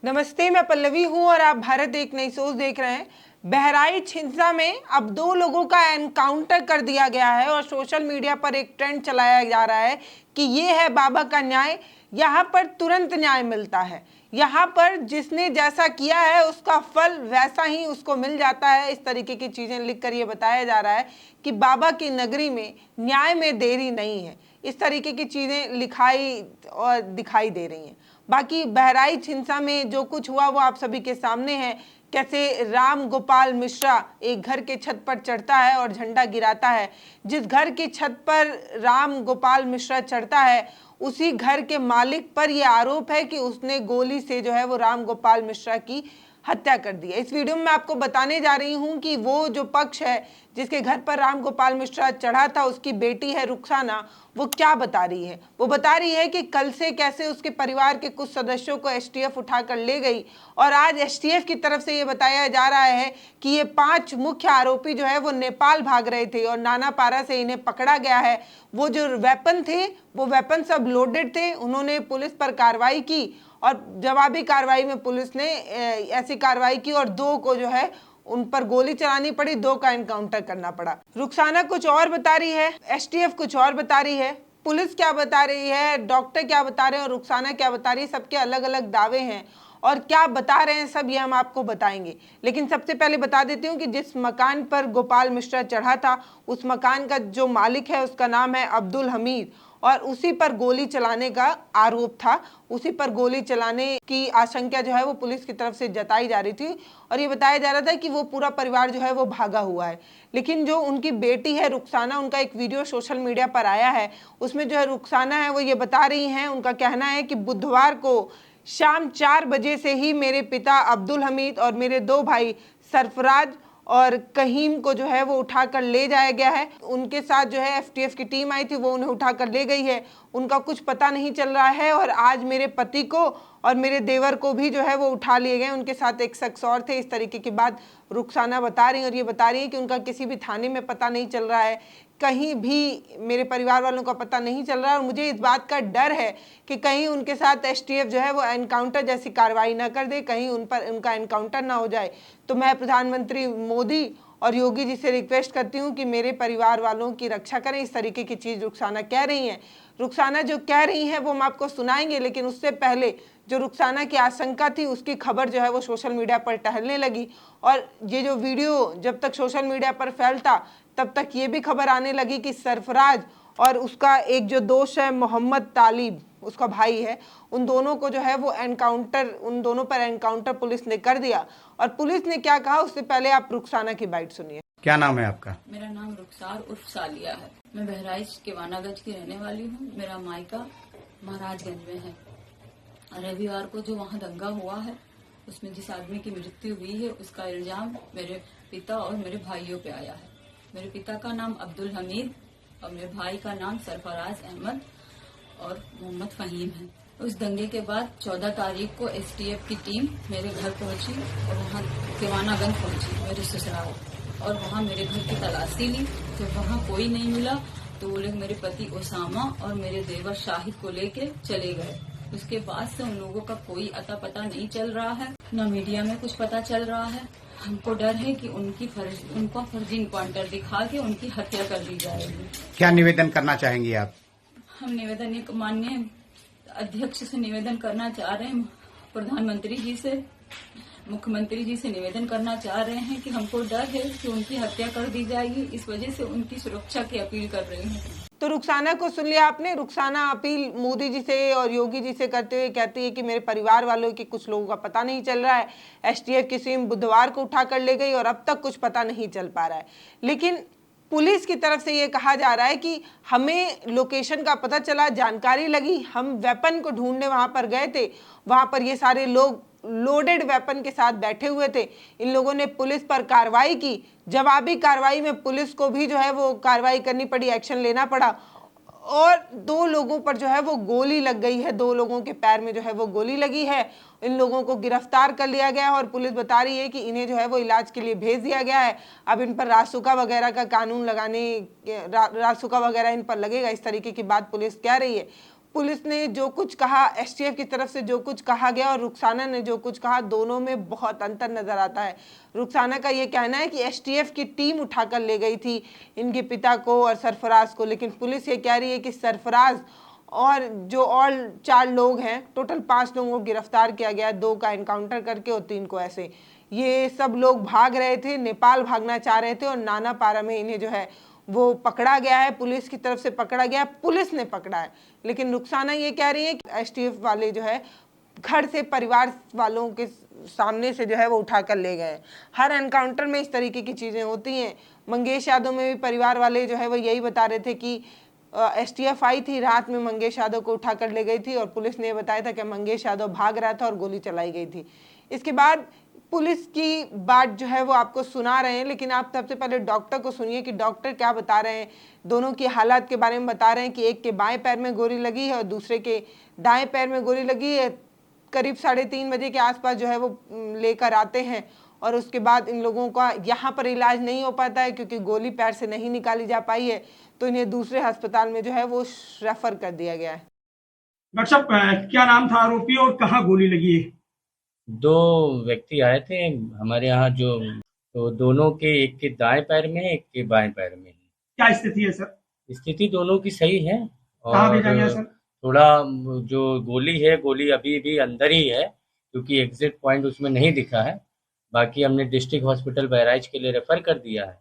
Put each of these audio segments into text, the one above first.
नमस्ते, मैं पल्लवी हूं और आप भारत एक नई सोच देख रहे हैं। बहराइच हिंसा में अब 2 लोगों का एनकाउंटर कर दिया गया है और सोशल मीडिया पर एक ट्रेंड चलाया जा रहा है कि ये है बाबा का न्याय। यहाँ पर तुरंत न्याय मिलता है। यहाँ पर जिसने जैसा किया है उसका फल वैसा ही उसको मिल जाता है। इस तरीके की चीज़ें लिखकर ये बताया जा रहा है कि बाबा की नगरी में न्याय में देरी नहीं है। इस तरीके की चीज़ें लिखाई और दिखाई दे रही हैं। बाकी बहराइच हिंसा में जो कुछ हुआ वो आप सभी के सामने है। कैसे राम गोपाल मिश्रा एक घर के छत पर चढ़ता है और झंडा गिराता है। जिस घर की छत पर राम गोपाल मिश्रा चढ़ता है उसी घर के मालिक पर यह आरोप है कि उसने गोली से जो है वो राम गोपाल मिश्रा की हत्या कर दी है। इस वीडियो में आपको बताने जा रही हूं कि वो जो पक्ष है जिसके घर पर राम गोपाल मिश्रा चढ़ा था, उसकी बेटी है रुखसाना, वो क्या बता रही है। वो बता रही है कि कल से कैसे उसके परिवार के कुछ सदस्यों को एसटीएफ उठाकर ले गई और आज एसटीएफ की तरफ से ये बताया जा रहा है कि ये 5 मुख्य आरोपी जो है वो नेपाल भाग रहे थे और नानापारा से इन्हें पकड़ा गया है। वो जो वेपन थे वो वेपन सब लोडेड थे। उन्होंने पुलिस पर कार्रवाई की और जवाबी कार्रवाई में पुलिस ने ऐसी कार्रवाई की और 2 को जो है उन पर गोली चलानी पड़ी, 2 का एनकाउंटर करना पड़ा। रुखसाना कुछ और बता रही है, एसटीएफ कुछ और बता रही है, पुलिस क्या बता रही है, डॉक्टर क्या बता रहे हैं और रुखसाना क्या बता रही है। सबके अलग अलग दावे हैं और क्या बता रहे हैं सब ये हम आपको बताएंगे। लेकिन सबसे पहले बता देती हूँ कि जिस मकान पर गोपाल मिश्रा चढ़ा था उस मकान का जो मालिक है उसका नाम है अब्दुल हमीद और उसी पर गोली चलाने का आरोप था। उसी पर गोली चलाने की आशंका जो है वो पुलिस की तरफ से जताई जा रही थी और ये बताया जा रहा था कि वो पूरा परिवार जो है वो भागा हुआ है। लेकिन जो उनकी बेटी है रुखसाना, उनका एक वीडियो सोशल मीडिया पर आया है, उसमें जो है रुखसाना है वो ये बता रही हैं, उनका कहना है कि बुधवार को शाम 4 बजे से ही मेरे पिता अब्दुल हमीद और मेरे 2 भाई सरफराज और कहीम को जो है वो उठाकर ले जाया गया है। उनके साथ जो है एफटीएफ की टीम आई थी, वो उन्हें उठाकर ले गई है। उनका कुछ पता नहीं चल रहा है और आज मेरे पति को और मेरे देवर को भी जो है वो उठा लिए गए। उनके साथ एक शख्स और थे। इस तरीके की बात रुखसाना बता रही है और ये बता रही है कि उनका किसी भी थाने में पता नहीं चल रहा है, कहीं भी मेरे परिवार वालों का पता नहीं चल रहा है और मुझे इस बात का डर है कि कहीं उनके साथ एसटीएफ जो है वो एनकाउंटर जैसी कार्रवाई ना कर दे, कहीं उन पर उनका एनकाउंटर ना हो जाए। तो मैं प्रधानमंत्री मोदी और योगी जी से रिक्वेस्ट करती हूँ कि मेरे परिवार वालों की रक्षा करें। इस तरीके की चीज़ रुखसाना कह रही हैं। रुखसाना जो कह रही हैं वो हम आपको सुनाएंगे, लेकिन उससे पहले जो रुखसाना की आशंका थी उसकी खबर जो है वो सोशल मीडिया पर टहलने लगी और ये जो वीडियो जब तक सोशल मीडिया पर फैलता तब तक ये भी खबर आने लगी कि सरफराज और उसका एक जो दोस्त है मोहम्मद तालिब, उसका भाई है, उन दोनों को जो है वो उन दोनों पर एनकाउंटर पुलिस ने कर दिया। और पुलिस ने क्या कहा उससे पहले आप रुखसाना की बाइट सुनिए। क्या नाम है आपका? मेरा नाम रुखसार उर्फ सालिया है। मैं बहराइच के वानागंज की रहने वाली हूँ। मेरा मायका महाराजगंज में है। रविवार को जो वहाँ दंगा हुआ है उसमें जिस आदमी की मृत्यु हुई है उसका इल्जाम मेरे पिता और मेरे भाइयों पे आया है। मेरे पिता का नाम अब्दुल हमीद और मेरे भाई का नाम सरफराज अहमद और मोहम्मद फहीम है। उस दंगे के बाद 14 तारीख को एसटीएफ की टीम मेरे घर पहुंची और वहाँ केवानागंज पहुंची मेरे ससुराल और वहाँ मेरे घर की तलाशी ली। जब वहाँ कोई नहीं मिला तो वो लोग मेरे पति ओसामा और मेरे देवर शाहिद को लेके चले गए। उसके बाद से उन लोगों का कोई अता पता नहीं चल रहा है, न मीडिया में कुछ पता चल रहा है। हमको डर है कि उनका फर्जी इनकाउंटर दिखा के उनकी हत्या कर दी जाएगी। क्या निवेदन करना चाहेंगी आप? हम निवेदन एक माननीय अध्यक्ष से निवेदन करना चाह रहे हैं, प्रधानमंत्री जी से, मुख्यमंत्री जी से निवेदन करना चाह रहे हैं कि हमको डर है कि उनकी हत्या कर दी जाएगी। इस वजह से उनकी सुरक्षा की अपील कर रहे हैं। तो रुखसाना को सुन लिया आपने। रुखसाना अपील मोदी जी से और योगी जी से करते हुए कहती है कि मेरे परिवार वालों के कुछ लोगों का पता नहीं चल रहा है। एसटीएफ की टीम बुधवार को उठा कर ले गई और अब तक कुछ पता नहीं चल पा रहा है। लेकिन पुलिस की तरफ से ये कहा जा रहा है कि हमें लोकेशन का पता चला, जानकारी लगी, हम वेपन को ढूंढने वहां पर गए थे। वहां पर ये सारे लोग लोडेड वेपन के साथ बैठे हुए थे। इन लोगों ने पुलिस पर कार्रवाई की। जवाबी कार्रवाई में पुलिस को भी जो है वो कार्रवाई करनी पड़ी, एक्शन लेना पड़ा और 2 लोगों पर जो है वो गोली लग गई है। 2 लोगों के पैर में जो है वो गोली लगी है। इन लोगों को गिरफ्तार कर लिया गया है और पुलिस बता रही है कि इन्हें जो है वो इलाज के लिए भेज दिया गया है। अब इन पर रासुका वगैरह का कानून लगाने, रासुका वगैरह इन पर लगेगा, इस तरीके की बात पुलिस कह रही है। पुलिस ने जो कुछ कहा, एसटीएफ की तरफ से जो कुछ कहा गया और रुखसाना ने जो कुछ कहा, दोनों में बहुत अंतर नजर आता है। रुखसाना का ये कहना है कि एसटीएफ की टीम उठाकर ले गई थी इनके पिता को और सरफराज को, लेकिन पुलिस ये कह रही है कि सरफराज और जो और 4 लोग हैं, टोटल 5 लोगों को गिरफ्तार किया गया, 2 का एनकाउंटर करके और 3 को ऐसे। ये सब लोग भाग रहे थे, नेपाल भागना चाह रहे थे और नानापारा में इन्हें जो है वो पकड़ा गया है, पुलिस की तरफ से पकड़ा गया, पुलिस ने पकड़ा है। लेकिन रुखसाना ये कह रही है कि एसटीएफ वाले जो है घर से परिवार वालों के सामने से जो है वो उठा कर ले गए। हर एनकाउंटर में इस तरीके की चीज़ें होती हैं। मंगेश यादव में भी परिवार वाले जो है वो यही बता रहे थे कि एसटीएफ आई थी, रात में मंगेश यादव को उठा कर ले गई थी और पुलिस ने बताया था कि मंगेश यादव भाग रहा था और गोली चलाई गई थी। इसके बाद पुलिस की बात जो है वो आपको सुना रहे हैं, लेकिन आप सबसे पहले डॉक्टर को सुनिए कि डॉक्टर क्या बता रहे हैं। दोनों की हालात के बारे में बता रहे हैं कि एक के बाएं पैर में गोली लगी है और दूसरे के दाएं पैर में गोली लगी है। करीब 3:30 बजे के आसपास जो है वो लेकर आते हैं और उसके बाद इन लोगों का यहाँ पर इलाज नहीं हो पाता है क्योंकि गोली पैर से नहीं निकाली जा पाई है, तो इन्हें दूसरे अस्पताल में जो है वो रेफर कर दिया गया है। डॉक्टर साहब, क्या नाम था आरोपी और कहाँ गोली लगी है? 2 व्यक्ति आए थे हमारे यहाँ, जो तो दोनों के, एक के दाएं पैर में, एक के बाएं पैर में। क्या स्थिति है सर? स्थिति दोनों की सही है कहाँ भेजा गया और सर? थोड़ा जो गोली है, गोली अभी भी अंदर ही है क्योंकि एग्जिट पॉइंट उसमें नहीं दिखा है। बाकी हमने डिस्ट्रिक्ट हॉस्पिटल बहराइच के लिए रेफर कर दिया है,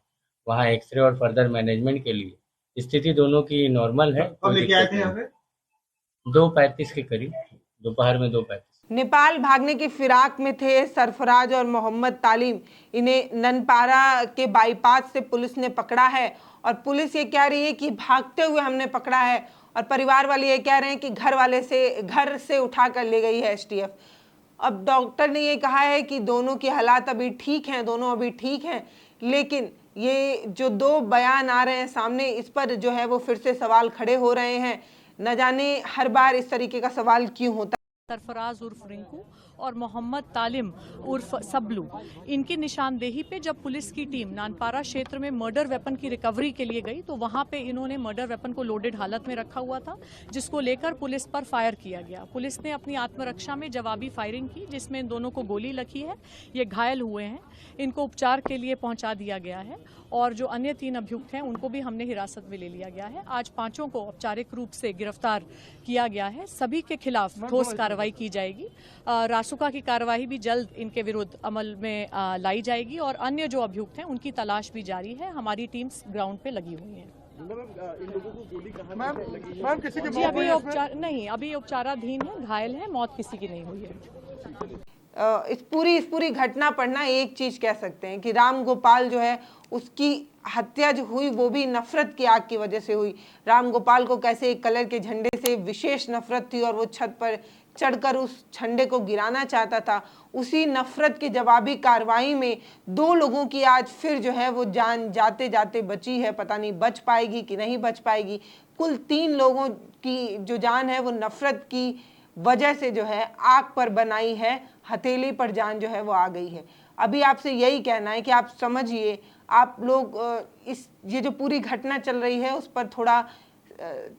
वहाँ एक्सरे और फर्दर मैनेजमेंट के लिए। स्थिति दोनों की नॉर्मल है। कब लेके आए थे यहाँ पे? 2:35 के करीब, दोपहर में 2:35। नेपाल भागने की फिराक में थे सरफराज और मोहम्मद तालिम। इन्हें ननपारा के बाईपास से पुलिस ने पकड़ा है और पुलिस ये कह रही है कि भागते हुए हमने पकड़ा है और परिवार वाले ये कह रहे हैं कि घर से उठा कर ले गई है एसटीएफ। अब डॉक्टर ने ये कहा है कि दोनों की हालात अभी ठीक हैं, दोनों अभी ठीक हैं, लेकिन ये जो 2 बयान आ रहे हैं सामने, इस पर जो है वो फिर से सवाल खड़े हो रहे हैं। न जाने हर बार इस तरीके का सवाल क्यों होता है। सरफराज उर्फ रिंकू और मोहम्मद तालिम उर्फ सबलू, इनकी निशानदेही पे जब पुलिस की टीम नानपारा क्षेत्र में मर्डर वेपन की रिकवरी के लिए गई तो वहां पे इन्होंने मर्डर वेपन को लोडेड हालत में रखा हुआ था, जिसको लेकर पुलिस पर फायर किया गया। पुलिस ने अपनी आत्मरक्षा में जवाबी फायरिंग की जिसमें इन दोनों को गोली लगी है। ये घायल हुए हैं, इनको उपचार के लिए पहुंचा दिया गया है और जो अन्य 3 अभियुक्त हैं उनको भी हमने हिरासत में ले लिया गया है। आज 5 को औपचारिक रूप से गिरफ्तार किया गया है। सभी के खिलाफ ठोस कार्रवाई की जाएगी। रासुका की कार्रवाई भी जल्द इनके विरुद्ध अमल में लाई जाएगी और अन्य जो अभियुक्त हैं उनकी तलाश भी जारी है। हमारी टीम्स ग्राउंड पे लगी हुई हैं। इन लोगों को गोली कहाँ लगी है? किसी के जी अभी उपचाराधीन है, घायल है, मौत किसी की नहीं हुई है। इस पूरी घटना पर ना एक चीज कह सकते हैं कि राम गोपाल जो है उसकी हत्या जो हुई वो भी नफरत की आग की वजह से हुई। राम गोपाल को कैसे एक कलर के झंडे से विशेष नफरत थी और वो छत पर चढ़कर उस झंडे को गिराना चाहता था। उसी नफरत की जवाबी कार्रवाई में 2 लोगों की आज फिर जो है वो जान जाते जाते बची है। पता नहीं बच पाएगी कि नहीं बच पाएगी। कुल 3 लोगों की जो जान है वो नफरत की वजह से जो है आग पर बनाई है, हथेली पर जान जो है वो आ गई है। अभी आपसे यही कहना है कि आप समझिए, आप लोग ये जो पूरी घटना चल रही है उस पर थोड़ा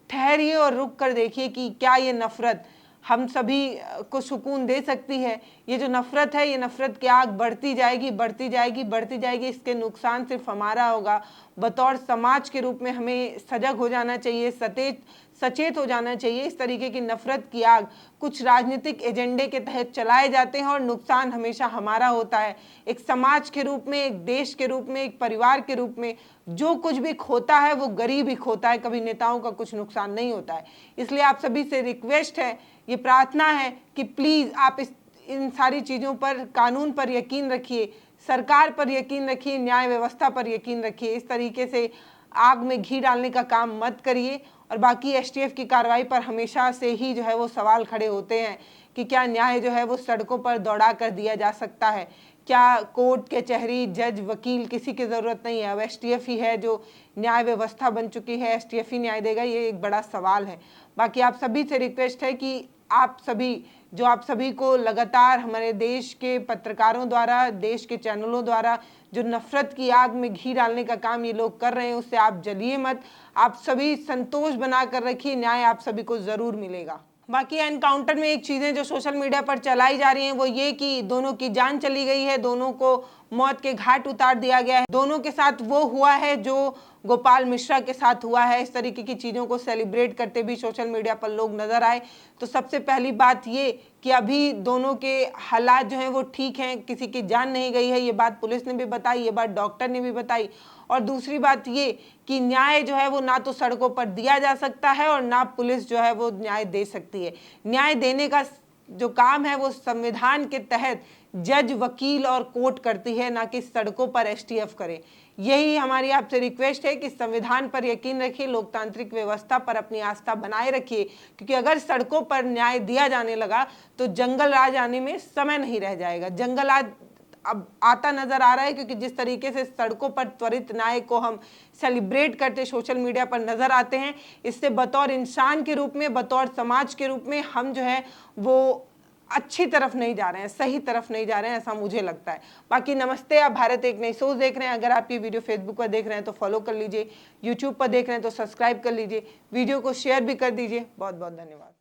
ठहरिए और रुक कर देखिए कि क्या ये नफरत हम सभी को सुकून दे सकती है। ये जो नफरत है, ये नफरत की आग बढ़ती जाएगी, बढ़ती जाएगी, बढ़ती जाएगी। इसके नुकसान सिर्फ हमारा होगा। बतौर समाज के रूप में हमें सजग हो जाना चाहिए, सचेत हो जाना चाहिए। इस तरीके की नफरत की आग कुछ राजनीतिक एजेंडे के तहत चलाए जाते हैं और नुकसान हमेशा हमारा होता है। एक समाज के रूप में, एक देश के रूप में, एक परिवार के रूप में जो कुछ भी खोता है वो गरीब ही खोता है, कभी नेताओं का कुछ नुकसान नहीं होता है। इसलिए आप सभी से रिक्वेस्ट है, ये प्रार्थना है कि प्लीज़ आप इन सारी चीज़ों पर, कानून पर यकीन रखिए, सरकार पर यकीन रखिए, न्याय व्यवस्था पर यकीन रखिए। इस तरीके से आग में घी डालने का काम मत करिए। और बाकी एसटीएफ की कार्रवाई पर हमेशा से ही जो है वो सवाल खड़े होते हैं कि क्या न्याय जो है वो सड़कों पर दौड़ा कर दिया जा सकता है? क्या कोर्ट कचहरी, जज, वकील किसी की ज़रूरत नहीं है? अब एसटीएफ ही है जो न्याय व्यवस्था बन चुकी है, एसटीएफ ही न्याय देगा, ये एक बड़ा सवाल है। बाकी आप सभी से रिक्वेस्ट है कि आप सभी को लगातार हमारे देश के पत्रकारों द्वारा, देश के चैनलों द्वारा जो नफरत की आग में घी डालने का काम ये लोग कर रहे हैं, उससे आप जलिए मत। आप सभी संतोष बना कर रखिए, न्याय आप सभी को ज़रूर मिलेगा। बाकी एनकाउंटर में एक चीज़ें जो सोशल मीडिया पर चलाई जा रही हैं वो ये कि दोनों की जान चली गई है, दोनों को मौत के घाट उतार दिया गया है, दोनों के साथ वो हुआ है जो गोपाल मिश्रा के साथ हुआ है। इस तरीके की चीज़ों को सेलिब्रेट करते भी सोशल मीडिया पर लोग नज़र आए। तो सबसे पहली बात ये कि अभी दोनों के हालात जो हैं वो ठीक हैं, किसी की जान नहीं गई है, ये बात पुलिस ने भी बताई, ये बात डॉक्टर ने भी बताई। और दूसरी बात ये कि न्याय जो है वो ना तो सड़कों पर दिया जा सकता है और ना पुलिस जो है वो न्याय दे सकती है। न्याय देने का जो काम है वो संविधान के तहत जज, वकील और कोर्ट करती है, ना कि सड़कों पर एसटीएफ करे। यही हमारी आपसे रिक्वेस्ट है कि संविधान पर यकीन रखिए, लोकतांत्रिक व्यवस्था पर अपनी आस्था बनाए रखिए, क्योंकि अगर सड़कों पर न्याय दिया जाने लगा तो जंगल राज आने में समय नहीं रह जाएगा। जंगल राज अब आता नजर आ रहा है, क्योंकि जिस तरीके से सड़कों पर त्वरित न्याय को हम सेलिब्रेट करते सोशल मीडिया पर नजर आते हैं, इससे बतौर इंसान के रूप में, बतौर समाज के रूप में हम जो है वो अच्छी तरफ नहीं जा रहे हैं, सही तरफ नहीं जा रहे हैं, ऐसा मुझे लगता है। बाकी नमस्ते, आप भारत एक नई सोच देख रहे हैं। अगर आप ये वीडियो फेसबुक पर देख रहे हैं तो फॉलो कर लीजिए, यूट्यूब पर देख रहे हैं तो सब्सक्राइब कर लीजिए, वीडियो को शेयर भी कर दीजिए। बहुत बहुत धन्यवाद।